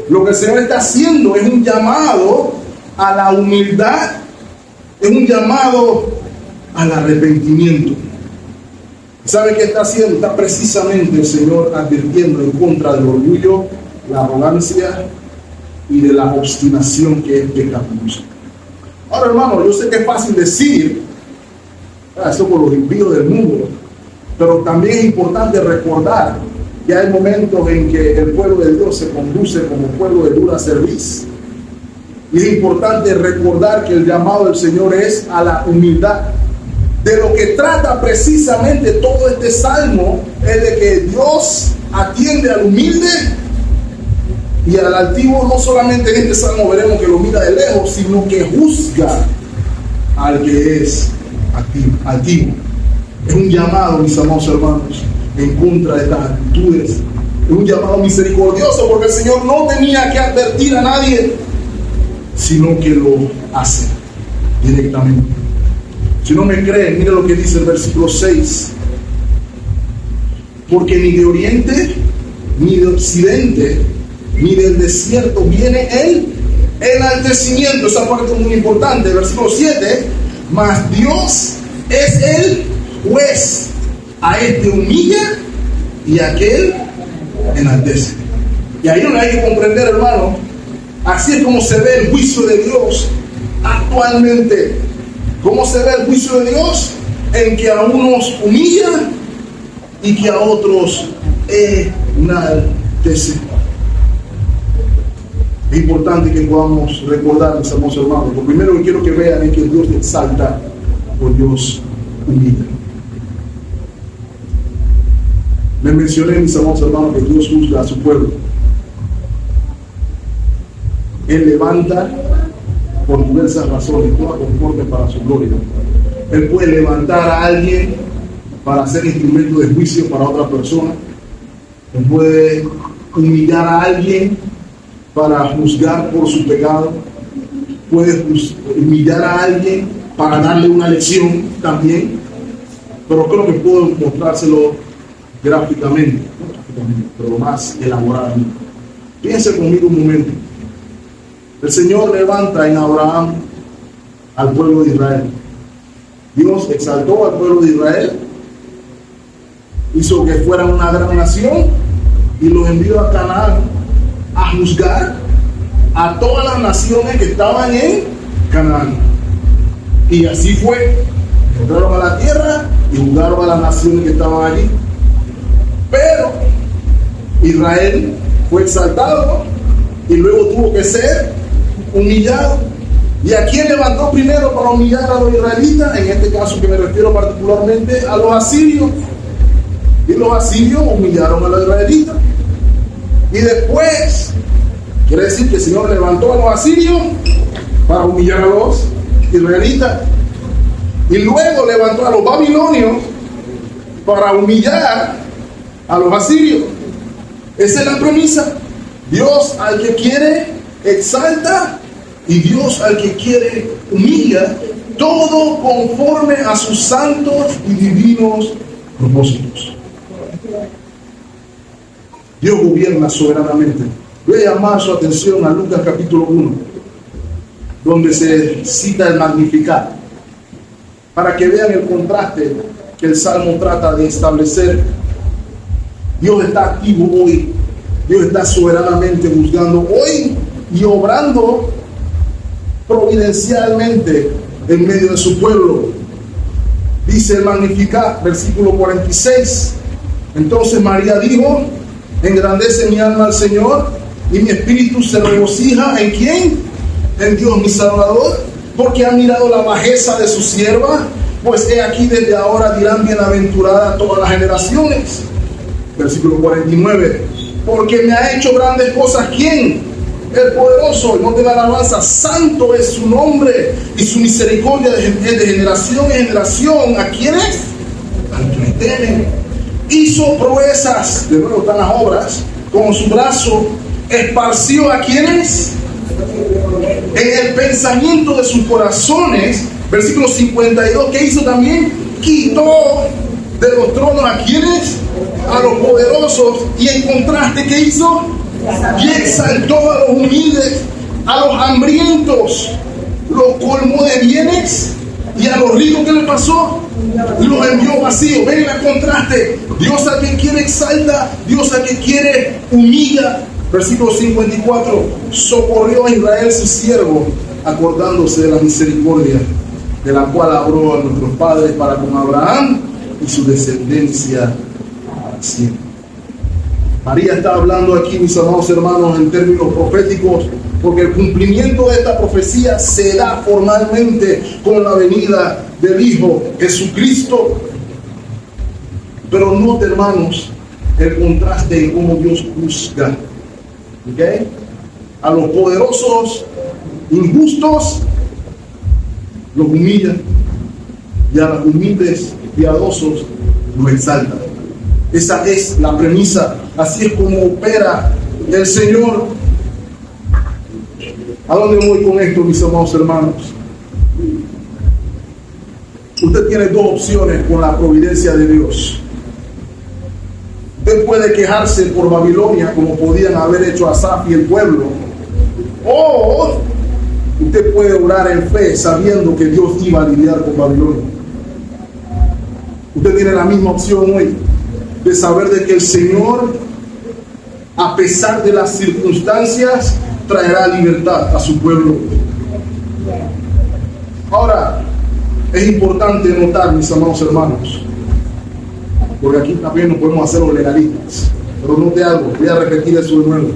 Lo que el Señor está haciendo es un llamado a la humildad, es un llamado al arrepentimiento. ¿Sabe qué está haciendo? Está precisamente el Señor advirtiendo en contra del orgullo, la arrogancia y de la obstinación que es pecaminosa. Ahora, hermano, yo sé que es fácil decir eso por los impíos del mundo, pero también es importante recordar que hay momentos en que el pueblo de Dios se conduce como pueblo de dura cerviz. Y es importante recordar que el llamado del Señor es a la humildad. De lo que trata precisamente todo este salmo es de que Dios atiende al humilde y al altivo. No solamente en este salmo veremos que lo mira de lejos, sino que juzga al que es altivo. Es un llamado, mis amados hermanos, en contra de estas actitudes. Es un llamado misericordioso, porque el Señor no tenía que advertir a nadie, sino que lo hace directamente. Si no me creen, mire lo que dice el versículo 6. Porque ni de oriente, ni de occidente, ni del desierto viene el enaltecimiento. Esa parte es muy importante. Versículo 7. Mas Dios es el juez. A este humilla y a aquel enaltece. Y ahí no hay que comprender, hermano. Así es como se ve el juicio de Dios actualmente. ¿Cómo se ve el juicio de Dios? En que a unos humilla y que a otros enaltece. Es importante que podamos recordar, mis amados hermanos. Lo primero que quiero que vean es que Dios exalta o Dios humilla. Les mencioné, mis amados hermanos, que Dios juzga a su pueblo. Él levanta por diversas razones, todas conforme para su gloria. Él puede levantar a alguien para ser instrumento de juicio para otra persona. Él puede humillar a alguien para juzgar por su pecado. Puede humillar a alguien para darle una lección también. Pero creo que puedo mostrárselo gráficamente, pero más elaboradamente. Piense conmigo un momento. El Señor levanta en Abraham al pueblo de Israel. Dios exaltó al pueblo de Israel, hizo que fuera una gran nación y los envió a Canaán a juzgar a todas las naciones que estaban en Canaán. Y así fue. Entraron a la tierra y juzgaron a las naciones que estaban allí. Pero Israel fue exaltado y luego tuvo que ser humillado. ¿Y a quién levantó primero para humillar a los israelitas? En este caso que me refiero particularmente a los asirios. Y los asirios humillaron a los israelitas. Y después, quiere decir que el Señor levantó a los asirios para humillar a los israelitas. Y luego levantó a los babilonios para humillar a los asirios. Esa es la premisa. Dios al que quiere exalta y Dios al que quiere humilla, todo conforme a sus santos y divinos propósitos. Dios gobierna soberanamente. Voy a llamar su atención a Lucas capítulo 1, donde se cita el Magnificat, para que vean el contraste que el Salmo trata de establecer. Dios está activo hoy, Dios está soberanamente juzgando hoy y obrando providencialmente en medio de su pueblo. Dice el Magnificat, versículo 46. Entonces María dijo: engrandece mi alma al Señor, y mi espíritu se regocija ¿en quién? En Dios mi Salvador, porque ha mirado la bajeza de su sierva. Pues he aquí desde ahora dirán bienaventurada todas las generaciones. Versículo 49. Porque me ha hecho grandes cosas. ¿Quién? El poderoso. No te da alabanza. Santo es su nombre, y su misericordia es de generación en generación. ¿A quiénes? A los que me temen. Hizo proezas, de nuevo están las obras, con su brazo esparció a quienes en el pensamiento de sus corazones. Versículo 52, ¿qué hizo también? Quitó de los tronos a quienes, a los poderosos, y en contraste, ¿qué hizo? Y exaltó a los humildes, a los hambrientos, los colmó de bienes, y a los ricos, ¿qué le pasó? Los envió vacíos. Ven el contraste. Dios al que quiere exalta, Dios al que quiere humilla. Versículo 54, socorrió a Israel su siervo, acordándose de la misericordia de la cual habló a nuestros padres para con Abraham y su descendencia para siempre. María está hablando aquí, mis amados hermanos, en términos proféticos, porque el cumplimiento de esta profecía se da formalmente con la venida del Hijo Jesucristo. Pero note, hermanos, el contraste en cómo Dios juzga. ¿Okay? A los poderosos injustos los humilla, y a los humildes piadosos los exalta. Esa es la premisa. Así es como opera el Señor. ¿A dónde voy con esto, mis amados hermanos? Usted tiene dos opciones con la providencia de Dios. Usted puede quejarse por Babilonia, como podían haber hecho Asaf y el pueblo, o usted puede orar en fe sabiendo que Dios iba a lidiar con Babilonia. Usted tiene la misma opción hoy, de saber de que el Señor, a pesar de las circunstancias, traerá libertad a su pueblo. Ahora, es importante notar, mis amados hermanos, porque aquí también no podemos hacer los legalistas, pero note algo, voy a repetir eso de nuevo.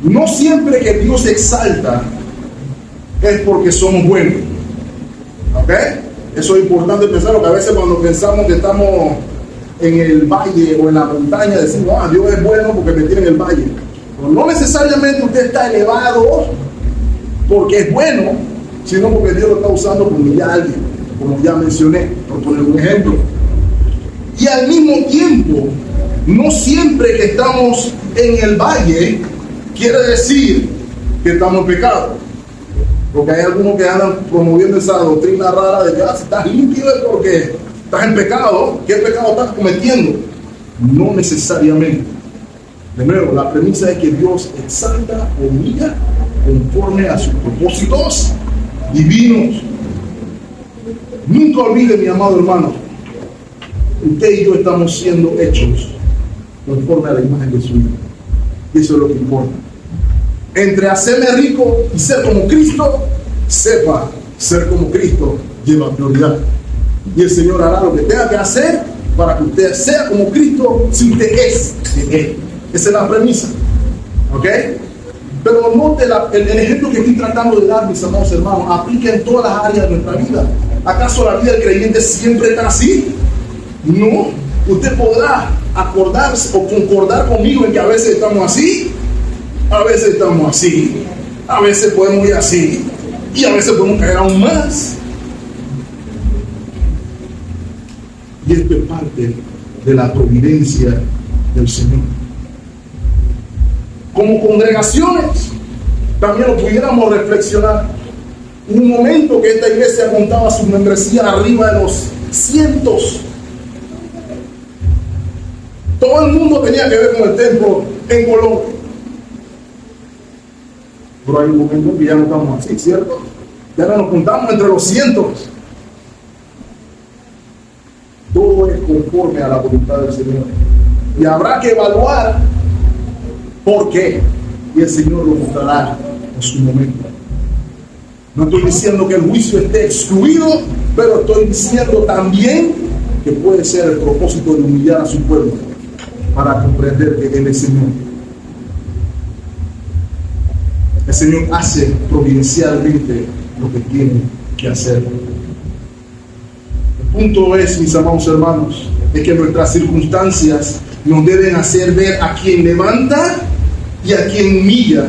No siempre que Dios exalta es porque somos buenos. ¿Ok? Eso es importante pensar, porque a veces cuando pensamos que estamos en el valle o en la montaña, decimos, Dios es bueno porque me tiene en el valle. Pero no necesariamente usted está elevado porque es bueno, sino porque Dios lo está usando para humillar a alguien, como ya mencioné, por poner un ejemplo. Y al mismo tiempo, no siempre que estamos en el valle quiere decir que estamos en pecado. Porque hay algunos que andan promoviendo esa doctrina rara de que si estás limpio es porque estás en pecado. ¿Qué pecado estás cometiendo? No necesariamente. De nuevo, la premisa es que Dios exalta o humilla conforme a sus propósitos divinos. Nunca olvide, mi amado hermano, usted y yo estamos siendo hechos conforme a la imagen de su Hijo. Y eso es lo que importa. Entre hacerme rico y ser como Cristo, sepa, ser como Cristo lleva prioridad. Y el Señor hará lo que tenga que hacer para que usted sea como Cristo si usted es de Él. Esa es la premisa. ¿Ok? Pero note el ejemplo que estoy tratando de dar, mis amados hermanos, aplica en todas las áreas de nuestra vida. ¿Acaso la vida del creyente siempre está así? No. Usted podrá acordarse o concordar conmigo en que a veces estamos así, a veces estamos así, a veces podemos ir así y a veces podemos caer aún más. Y esto es parte de la providencia del Señor. Como congregaciones, también lo pudiéramos reflexionar. Un momento que esta iglesia contaba su membresía arriba de los cientos. Todo el mundo tenía que ver con el templo en Colombia. Pero hay un momento que ya no estamos así, ¿cierto? Ya no nos contamos entre los cientos. Todo es conforme a la voluntad del Señor. Y habrá que evaluar por qué. Y el Señor lo mostrará en su momento. No estoy diciendo que el juicio esté excluido, pero estoy diciendo también que puede ser el propósito de humillar a su pueblo para comprender que Él es Señor. El Señor hace providencialmente lo que tiene que hacer. El punto es, mis amados hermanos, es que nuestras circunstancias nos deben hacer ver a quien levanta y a quien humilla,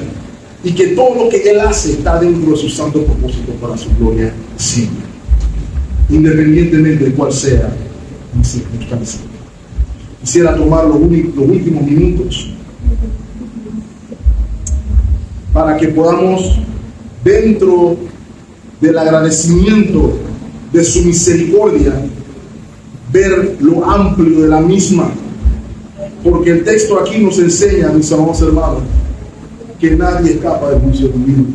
y que todo lo que Él hace está dentro de su santo propósito para su gloria siempre, independientemente de cuál sea mi circunstancia. Quisiera tomar los últimos minutos para que podamos, dentro del agradecimiento de su misericordia, ver lo amplio de la misma, porque el texto aquí nos enseña, mis amados hermanos, que nadie escapa del juicio divino.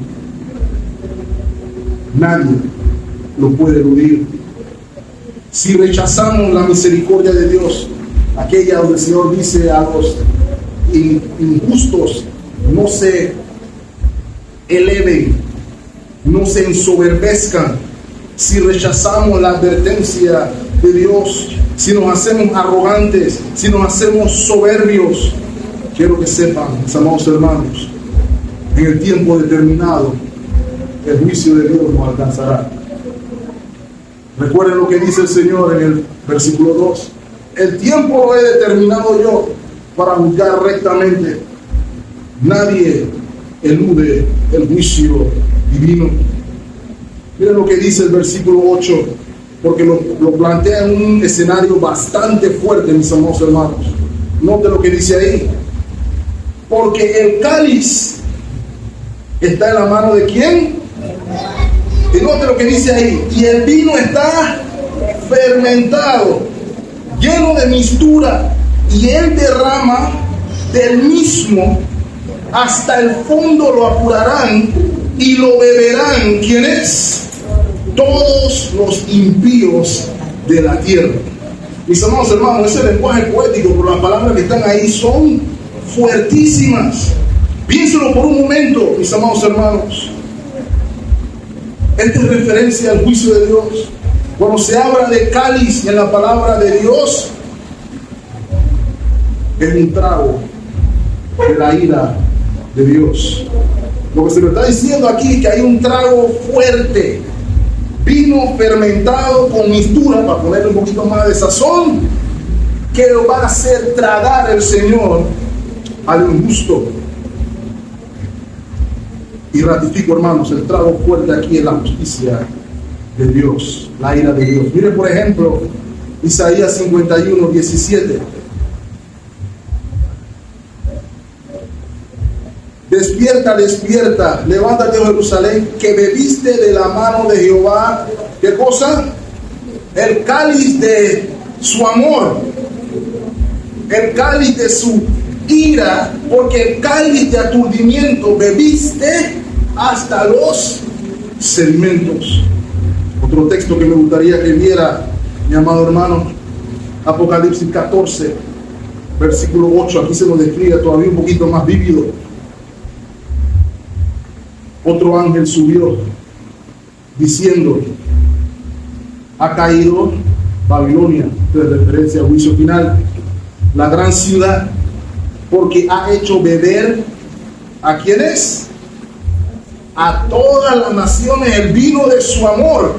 Nadie lo puede eludir. Si rechazamos la misericordia de Dios, aquella donde el Señor dice a los injustos, no se eleven, no se ensoberbezcan. Si rechazamos la advertencia de Dios, si nos hacemos arrogantes, si nos hacemos soberbios, quiero que sepan, mis amados hermanos, en el tiempo determinado, el juicio de Dios nos alcanzará. Recuerden lo que dice el Señor en el versículo 2. El tiempo lo he determinado yo para juzgar rectamente. Nadie elude el juicio divino. Miren lo que dice el versículo 8, porque lo plantea en un escenario bastante fuerte, mis amados hermanos. Note lo que dice ahí. Porque el cáliz está en la mano de ¿quién? Y note lo que dice ahí. Y el vino está fermentado, lleno de mistura, y él derrama del mismo hasta el fondo, lo apurarán y lo beberán. ¿Quién es? Todos los impíos de la tierra. Mis amados hermanos, ese lenguaje poético, por las palabras que están ahí, son fuertísimas. Piénselo por un momento, mis amados hermanos. Esta es referencia al juicio de Dios. Cuando se habla de cáliz en la palabra de Dios, es un trago de la ira de Dios. Lo que se me está diciendo aquí es que hay un trago fuerte, vino fermentado con mistura, para ponerle un poquito más de sazón, que lo va a hacer tragar el Señor al injusto. Y ratifico, hermanos, el trago fuerte aquí es la justicia de Dios, la ira de Dios. Mire, por ejemplo, Isaías 51, 17. Despierta, despierta, levántate, Jerusalén, que bebiste de la mano de Jehová. ¿Qué cosa? El cáliz de su amor, el cáliz de su ira, porque el cáliz de aturdimiento bebiste hasta los sedimentos. Otro texto que me gustaría que viera, mi amado hermano, Apocalipsis 14, versículo 8. Aquí se nos describe todavía un poquito más vívido. Otro ángel subió diciendo: ha caído Babilonia, de referencia al juicio final, la gran ciudad, porque ha hecho beber ¿a quiénes? a todas las naciones el vino de su amor.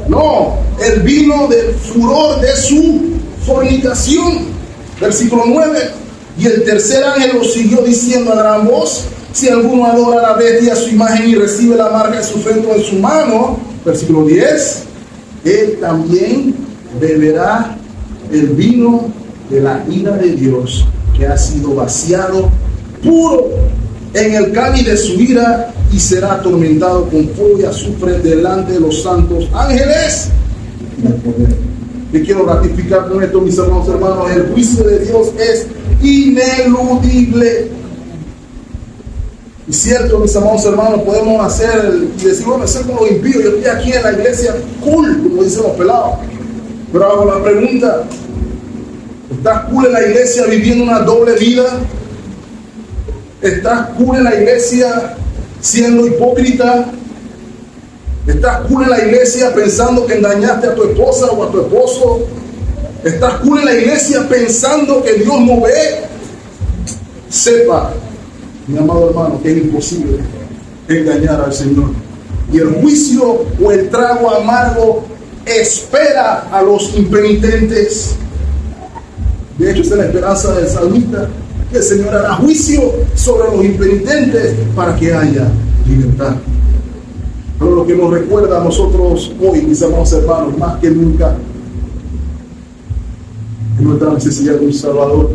No, el vino del furor de su fornicación. Versículo 9. Y el tercer ángel lo siguió diciendo a gran voz: si alguno adora a la bestia a su imagen y recibe la marca de su frente en su mano. Versículo 10. Él también beberá el vino de la ira de Dios, que ha sido vaciado puro en el cáliz de su ira, y será atormentado con fuego y azufre delante de los santos ángeles y del poder. Y quiero ratificar con esto, mis hermanos, el juicio de Dios es ineludible. Y cierto, mis hermanos, podemos hacer y decir, bueno, ser como impío. Yo estoy aquí en la iglesia, cool, como dicen los pelados. Pero hago la pregunta: ¿estás cool en la iglesia viviendo una doble vida? ¿Estás cool en la iglesia siendo hipócrita? ¿Estás cool en la iglesia pensando que engañaste a tu esposa o a tu esposo? ¿Estás cool en la iglesia pensando que Dios no ve? Sepa, mi amado hermano, que es imposible engañar al Señor. Y el juicio o el trago amargo espera a los impenitentes. De hecho, esa es la esperanza del salmista, que el Señor hará juicio sobre los impenitentes para que haya libertad. Pero lo que nos recuerda a nosotros hoy, mis amados hermanos, más que nunca, es nuestra necesidad de un Salvador.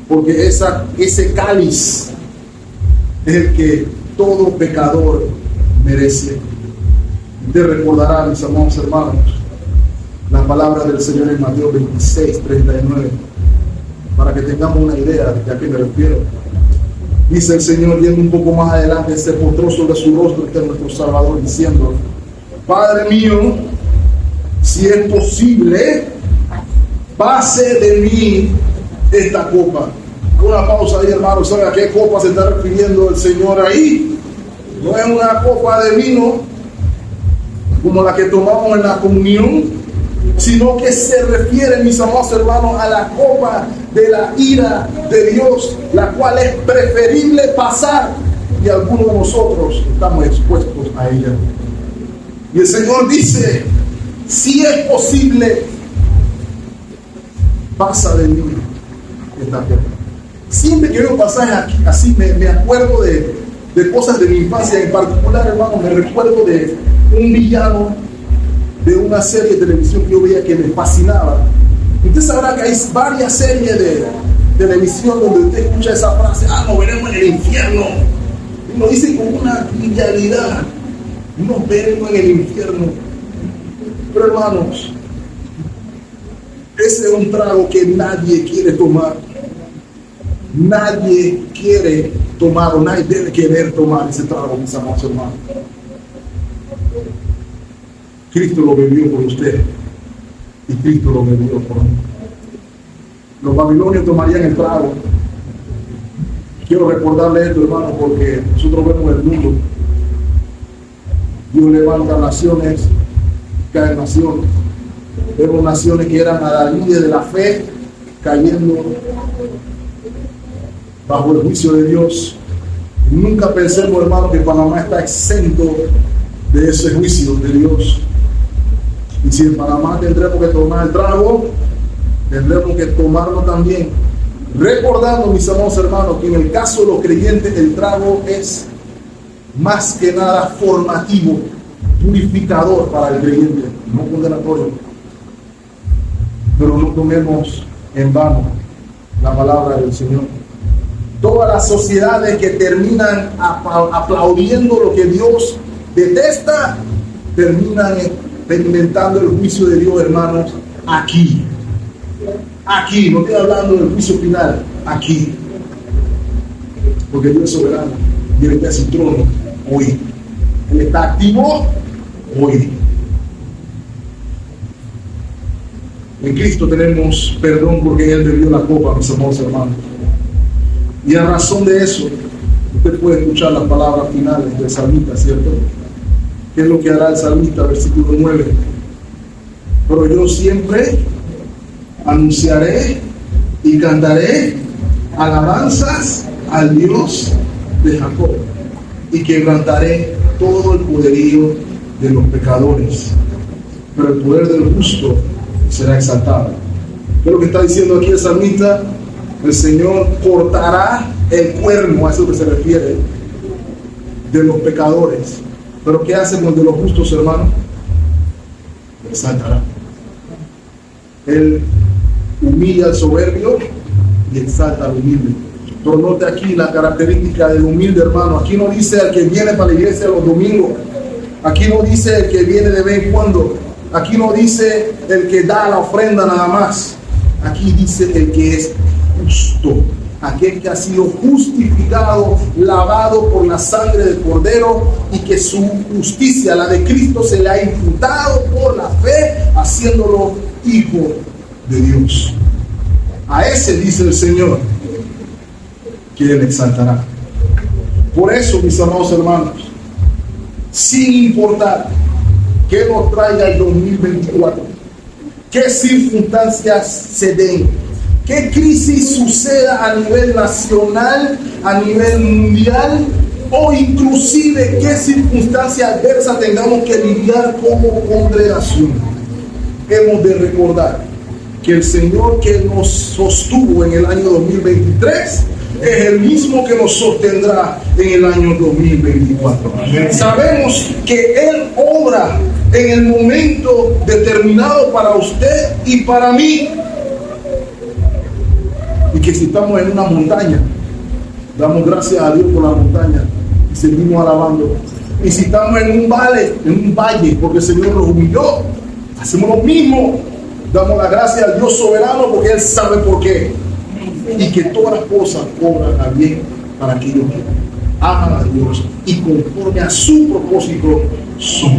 Porque ese cáliz es el que todo pecador merece. Te recordará, mis amados hermanos, la palabra del Señor en Mateo 26:39, para que tengamos una idea de a qué me refiero. Dice el Señor, yendo un poco más adelante, se postró sobre su rostro ante nuestro Salvador, diciendo: Padre mío, si es posible, pase de mí esta copa. Una pausa ahí, hermano. ¿Sabe a qué copa se está refiriendo el Señor ahí? No es una copa de vino como la que tomamos en la comunión, sino que se refiere, mis amados hermanos, a la copa de la ira de Dios, la cual es preferible pasar, y algunos de nosotros estamos expuestos a ella. Y el Señor dice: si es posible, pasa de mí esta copa. Siempre que veo un pasaje aquí, así me acuerdo de cosas de mi infancia. En particular, hermano, me recuerdo de un villano de una serie de televisión que yo veía que me fascinaba. Usted sabrá que hay varias series de televisión donde usted escucha esa frase: nos veremos en el infierno. Y lo dice con una trivialidad: nos veremos en el infierno. Pero, hermanos, ese es un trago que nadie quiere tomar. Nadie quiere tomar, o nadie debe querer tomar ese trago, mis amados hermanos. Cristo lo bebió por usted y Cristo lo bebió por mí. Los babilonios tomarían el trago. Quiero recordarle esto, hermano, porque nosotros vemos el mundo. Dios levanta naciones, caen naciones. Vemos naciones que eran adalides de la fe cayendo bajo el juicio de Dios. Nunca pensemos, hermano, que Panamá está exento de ese juicio de Dios. Y si en Panamá tendremos que tomar el trago, tendremos que tomarlo también, recordando, mis amados hermanos, que en el caso de los creyentes el trago es más que nada formativo, purificador para el creyente, no condenatorio. Pero no tomemos en vano la palabra del Señor. Todas las sociedades que terminan aplaudiendo lo que Dios detesta, terminan experimentando el juicio de Dios, hermanos, aquí. Aquí, no estoy hablando del juicio final, aquí. Porque Dios es soberano y Él está en su trono hoy. Él está activo hoy. En Cristo tenemos perdón porque Él bebió la copa, mis amados hermanos. Y a razón de eso, usted puede escuchar las palabras finales del salmista, ¿cierto? ¿Qué es lo que hará el salmista? Versículo 9. Pero yo siempre anunciaré y cantaré alabanzas al Dios de Jacob. y quebrantaré todo el poderío de los pecadores, pero el poder del justo será exaltado. ¿Qué es lo que está diciendo aquí el salmista? El Señor cortará el cuerno, a eso que se refiere, de los pecadores. Pero ¿qué hace con el de los justos, hermano? Exaltará. Él humilla al soberbio y exalta al humilde. Pero note aquí la característica del humilde, hermano. Aquí no dice el que viene para la iglesia los domingos. Aquí no dice el que viene de vez en cuando. Aquí no dice el que da la ofrenda nada más. Aquí dice el que es justo. Aquel que ha sido justificado, lavado por la sangre del Cordero, y que su justicia, la de Cristo, se le ha imputado por la fe, haciéndolo hijo de Dios. A ese dice el Señor que Él exaltará. Por eso, mis amados hermanos, sin importar qué nos traiga el 2024, qué circunstancias se den, qué crisis suceda a nivel nacional, a nivel mundial, o inclusive qué circunstancia adversa tengamos que lidiar como congregación, hemos de recordar que el Señor que nos sostuvo en el año 2023 es el mismo que nos sostendrá en el año 2024. Sabemos que Él obra en el momento determinado para usted y para mí. Y que si estamos en una montaña, damos gracias a Dios por la montaña y seguimos alabando. Y si estamos en un valle, porque el Señor nos humilló, hacemos lo mismo. Damos la gracia al Dios soberano porque Él sabe por qué. Y que todas las cosas obran a bien para aquellos que aman a Dios y conforme a su propósito son.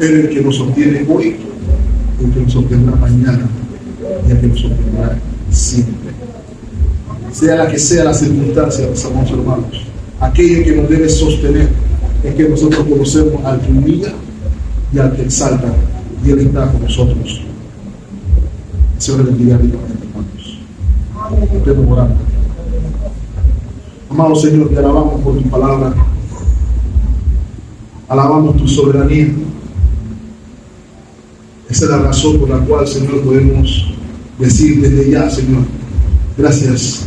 Él es el que nos sostiene hoy, el que nos sostendrá mañana y el que nos sostendrá siempre. Sea la que sea la circunstancia, mis amados hermanos, aquello que nos debe sostener es que nosotros conocemos al que humilla y al que exalta, y Él está con nosotros. Señor, bendiga ricamente, hermanos. Estemos orando. Amado Señor, te alabamos por tu palabra. Alabamos tu soberanía. Esa es la razón por la cual, Señor, podemos decir desde ya, Señor, gracias,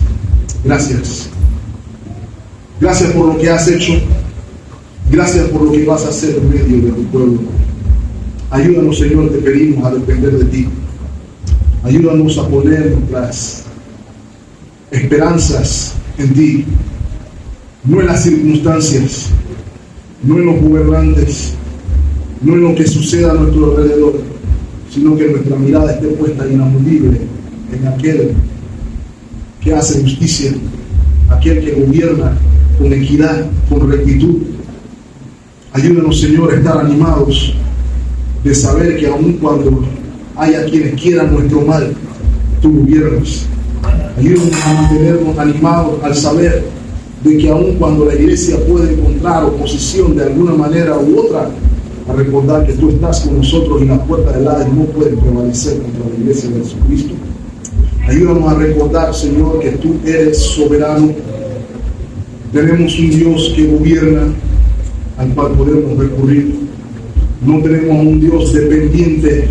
gracias. Gracias por lo que has hecho. Gracias por lo que vas a hacer en medio de tu pueblo. Ayúdanos, Señor, te pedimos a depender de ti. Ayúdanos a poner nuestras esperanzas en ti, no en las circunstancias, no en los gobernantes, no en lo que suceda a nuestro alrededor, sino que nuestra mirada esté puesta inamovible en aquel que hace justicia, aquel que gobierna con equidad, con rectitud. Ayúdanos, Señor, a estar animados de saber que aun cuando haya quienes quieran nuestro mal, tú gobiernas. Ayúdanos a mantenernos animados al saber de que aun cuando la iglesia puede encontrar oposición de alguna manera u otra, a recordar que tú estás con nosotros y las puertas del Hades no pueden prevalecer contra la iglesia de Jesucristo. Ayúdanos a recordar, Señor, que tú eres soberano. Tenemos un Dios que gobierna, al cual podemos recurrir. No tenemos a un Dios dependiente,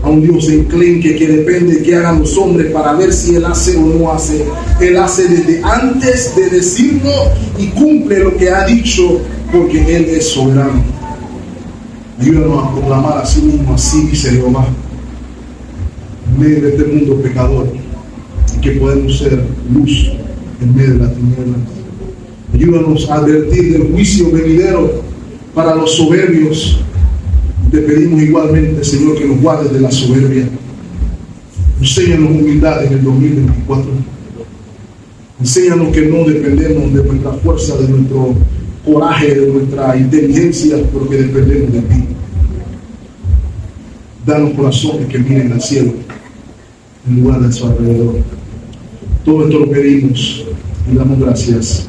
a un Dios enclenque que depende de que hagan los hombres para ver si Él hace o no hace. Él hace desde antes de decirlo y cumple lo que ha dicho, porque Él es soberano. Ayúdanos a proclamar a sí mismo: así dice Jehová, en medio de este mundo pecador, y que podemos ser luz en medio de las tinieblas. Ayúdanos a advertir del juicio venidero para los soberbios. Te pedimos igualmente, Señor, que nos guardes de la soberbia. Enséñanos humildad en el 2024. Enséñanos que no dependemos de nuestra fuerza, de nuestro coraje, de nuestra inteligencia, porque dependemos de ti. Danos corazones que miren al cielo en lugar de su alrededor. Todo esto lo pedimos y damos gracias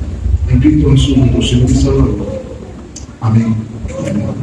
en Cristo Jesús, nuestro Señor y Salvador. Amén. Amén.